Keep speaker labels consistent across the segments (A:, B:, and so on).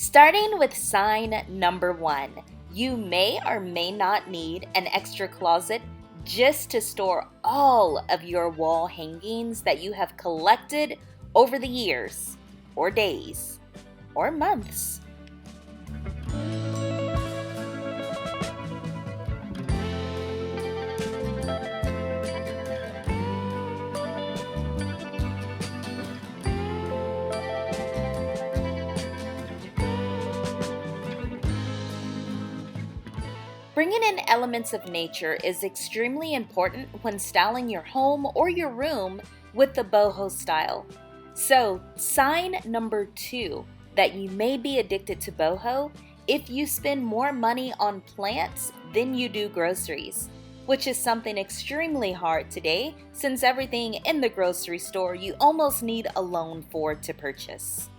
A: Starting with sign number 1, you may or may not need an extra closet just to store all of your wall hangings that you have collected over the years, or days, or months. Bringing in elements of nature is extremely important when styling your home or your room with the boho style. So, sign number 2 that you may be addicted to boho if you spend more money on plants than you do groceries, which is something extremely hard today since everything in the grocery store you almost need a loan for to purchase.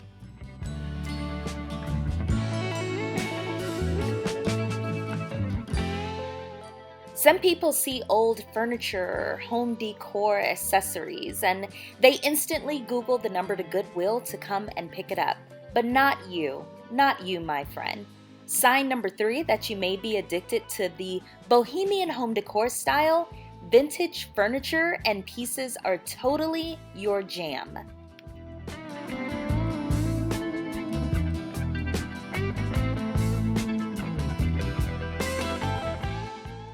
A: Some people see old furniture or home decor accessories and they instantly Google the number to Goodwill to come and pick it up. But not you, my friend. Sign number 3 that you may be addicted to the bohemian home decor style. Vintage furniture and pieces are totally your jam.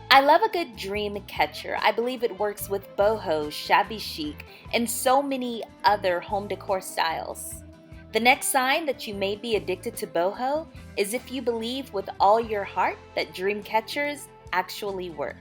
A: I love a good dream catcher. I believe it works with boho, shabby chic, and so many other home decor styles. The next sign that you may be addicted to boho is if you believe with all your heart that dream catchers actually work.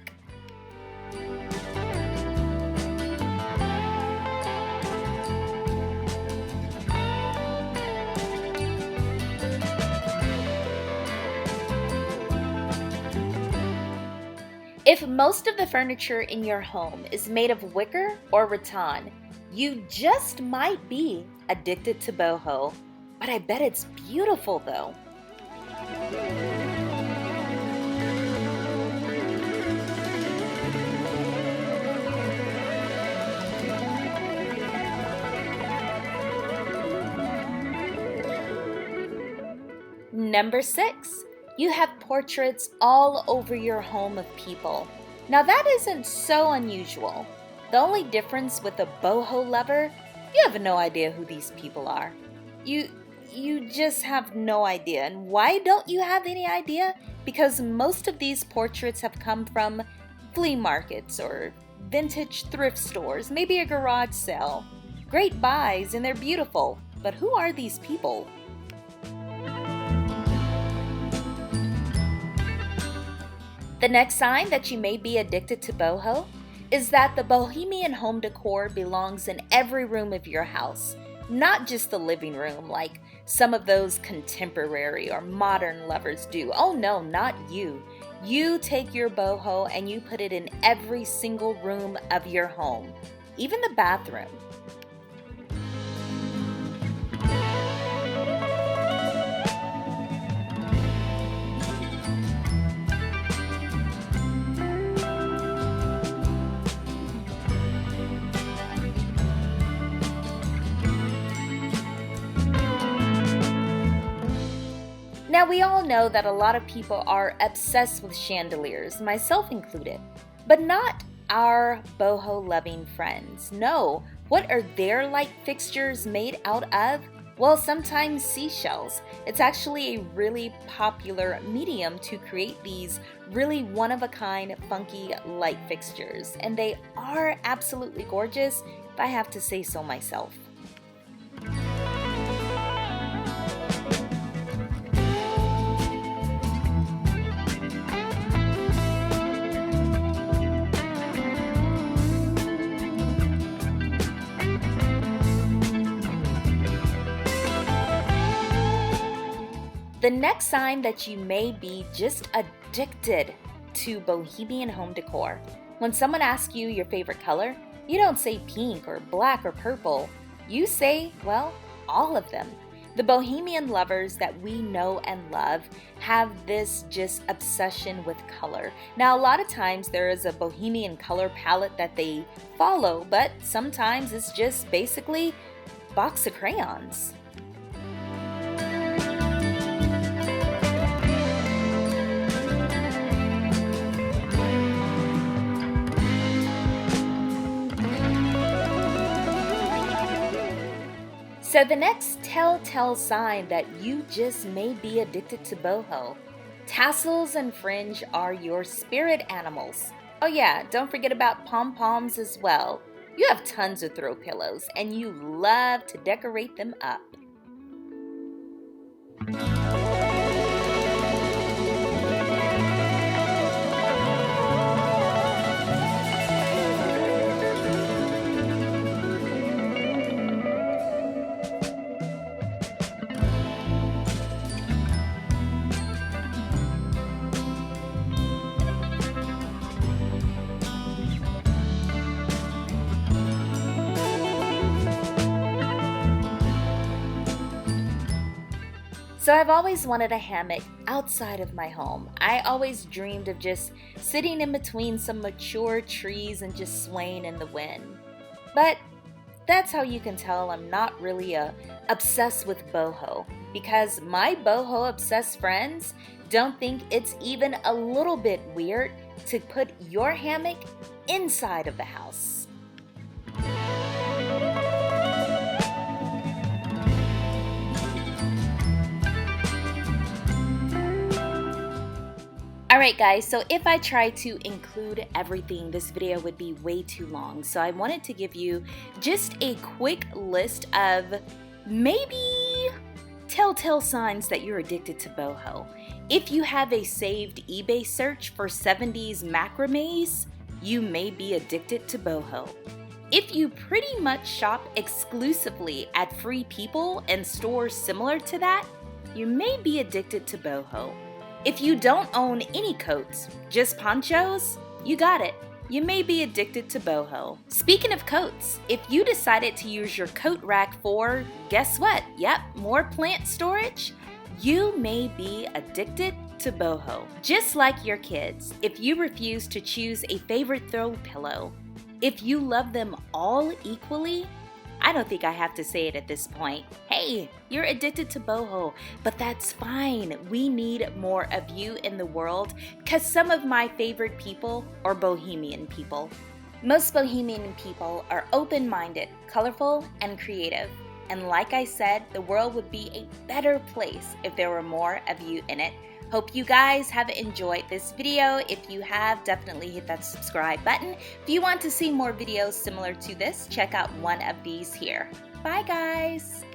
A: If most of the furniture in your home is made of wicker or rattan, you just might be addicted to boho. But I bet it's beautiful though. Number 6. You have portraits all over your home of people. Now that isn't so unusual. The only difference with a boho lover, you have no idea who these people are. You just have no idea. And why don't you have any idea? Because most of these portraits have come from flea markets or vintage thrift stores, maybe a garage sale. Great buys and they're beautiful. But who are these people? The next sign that you may be addicted to boho is that the bohemian home decor belongs in every room of your house, not just the living room like some of those contemporary or modern lovers do. Oh no, not you. You take your boho and you put it in every single room of your home, even the bathroom. Now we all know that a lot of people are obsessed with chandeliers, myself included, but not our boho-loving friends. No, what are their light fixtures made out of? Well, sometimes seashells. It's actually a really popular medium to create these really one-of-a-kind funky light fixtures, and they are absolutely gorgeous, if I have to say so myself. The next sign that you may be just addicted to bohemian home decor. When someone asks you your favorite color, you don't say pink or black or purple. You say, well, all of them. The bohemian lovers that we know and love have this just obsession with color. Now, a lot of times there is a bohemian color palette that they follow, but sometimes it's just basically a box of crayons. So the next telltale sign that you just may be addicted to boho. Tassels and fringe are your spirit animals. Oh yeah, don't forget about pom-poms as well. You have tons of throw pillows and you love to decorate them up. So I've always wanted a hammock outside of my home. I always dreamed of just sitting in between some mature trees and just swaying in the wind. But that's how you can tell I'm not really obsessed with boho, because my boho obsessed friends don't think it's even a little bit weird to put your hammock inside of the house. Alright guys, so if I try to include everything, this video would be way too long. So I wanted to give you just a quick list of maybe telltale signs that you're addicted to boho. If you have a saved eBay search for 70s macrames, you may be addicted to boho. If you pretty much shop exclusively at Free People and stores similar to that, you may be addicted to boho. If you don't own any coats, just ponchos, you got it. You may be addicted to boho. Speaking of coats, if you decided to use your coat rack for, guess what? Yep, more plant storage, you may be addicted to boho. Just like your kids, if you refuse to choose a favorite throw pillow, if you love them all equally, I don't think I have to say it at this point. Hey, you're addicted to boho, but that's fine. We need more of you in the world because some of my favorite people are bohemian people. Most bohemian people are open-minded, colorful, and creative. And like I said, the world would be a better place if there were more of you in it. Hope you guys have enjoyed this video. If you have, definitely hit that subscribe button. If you want to see more videos similar to this, check out one of these here. Bye guys!